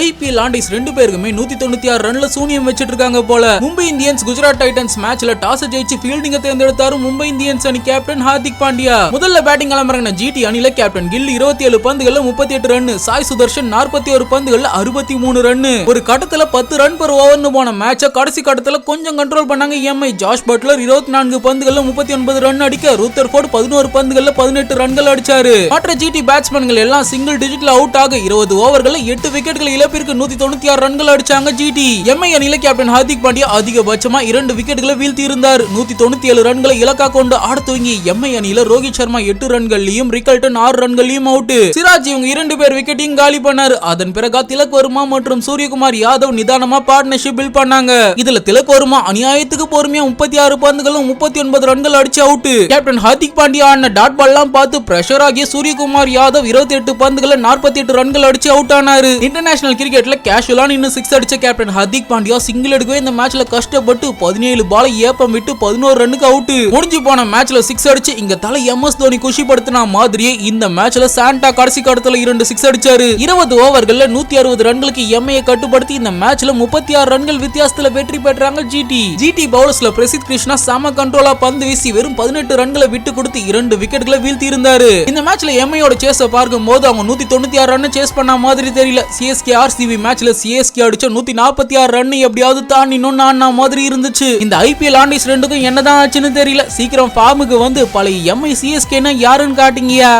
IPL Andes ரெண்டு பேருக்குமே 196 ரன்ல சூனியம் வச்சிட்டு இருக்காங்க போல. மும்பை இந்தியன்ஸ் குஜராத் டைட்டன்ஸ் மேட்ச்ல டாஸ் ஜெயிச்சு ஃபீல்டிங் தேர்ந்தெடுத்தாரு மும்பை இந்தியன்ஸ் அணி கேப்டன் ஹார்திக் பாண்டியா. முதல்ல பேட்டிங் கிளம்புறாங்க ஜிடி அணில கேப்டன் கில் 27 பந்துகள்ல 38 ரன், சாய் சுதர்ஷன் 41 பந்துகள்ல 63 ரன். ஒரு கட்டத்துல 10 ரன் per ஓவர்னு போன மேட்ச கடைசி கட்டத்துல கொஞ்சம் கண்ட்ரோல் பண்ணாங்க எம்ஐ. ஜாஷ் பட்லர் 24 பந்துகள்ல 39 ரன் அடிக்க ரூத்தர்ஃபோர்ட் 11 பந்துகள்ல 18 ரன்கள் அடிச்சாரு. மற்ற ஜிடி பேட்ஸ்மேன்கள் எல்லாம் சிங்கிள் டிஜிட்ல அவுட் ஆக 20 ஓவர்கள்ல 8 விக்கெட்கள் இழப்பிற்கு 196 ரன்கள் அடிச்சாங்க ஜிடி. எம்ஐ அணில கேப்டன் ஹார்திக் பாண்டியா அதிகபட்சமா 2 விக்கெட்களை வீழ்த்தி இருந்தார். 197 ரன்களை இலக்கா கொண்டு ஆட துவங்கி எம்ஐ அணில ரோஹித் சர்மா 8 ரன்கள்லயும் ரிக்கல்டன் 6 ரன்கள்லயும் அவுட். சிராஜ் இவங்க 2 பேர் விக்கெட்டையும் காலி பண்ணாரு. அதன் பிறகு திலக் வர்மா மற்றும் சூரியகுமார் யாதவ் நிதானமா பார்ட்னர்ஷிப் பில்ட் பண்ணாங்க. இதுல திலக் வர்மா அநியாயத்துக்கு பொறுமையா 36 பந்துகளும் 39 ரன்கள் அடிச்சு அவுட். கேப்டன் ஹார்திக் பாண்டியா ஆன டாட் பால் எல்லாம் பார்த்து பிரஷர் ஆகிய சூரியகுமார் யாதவ் 28 பந்துகள 48 ரன்கள் அடிச்சு அவுட் ஆனாரு. இன்டர்நேஷனல் கிரிக்கெட்ல கேஷுவலான இன்னும் 6 அடிச்ச கேப்டன் ஹார்திக் பாண்டியா சிங்கிள் எடுக்கவே இந்த மேட்ச்ல கஷ்டப்பட்டு 17 பாலை ஏப்பம் விட்டு 11 ரன்னுக்கு அவுட். முடிஞ்சு போன மேட்ச்ல 6 அடிச்சு இங்க தலை எம்எஸ் தோனி குஷிப்படுத்தின மாதிரியே இந்த மேட்ச்ல சாண்டா கடைசி கடத்துல 2 6 அடிச்சாரு. 20 ஓவர்கள்ல 160 ரன்களுக்கு எம்ஐயை கட்டுப்படுத்தி இந்த மேட்ச்ல 36 ரன்கள் வித்தியாசத்துல வெற்றி பெற்றாங்க ஜிடி பவுலர்ஸ்ல பிரசித் கிருஷ்ணா சம கண்ட்ரோலா பந்து வீசி வெறும் 18 ரன்களை விட்டு கொடுத்து 2 விக்கெட்களை வீழ்த்தி இருந்தாரு. இந்த மேட்ச்ல எம்ஐயோட சேஸ பார்க்கும் போது அவங்க 196 ரன் சேஸ் பண்ண மாதிரி தெரியல. சிஎஸ்கே ஆர்சிபி மேட்ச்ல சிஎஸ்கே அடிச்ச 146 ரன் எப்படியாவது தாண்டினோம்னு ஆனா மாதிரி இருந்துச்சு. இந்த ஐபிஎல் ஆண்டிஸ் ரெண்டுக்கும் என்னதான் ஆச்சுன்னு தெரியல. சீக்கிரம் ஃபார்முக்கு வந்து பழைய எம்ஐ சிஎஸ்கேனா யாருன்னு காட்டுங்கயா.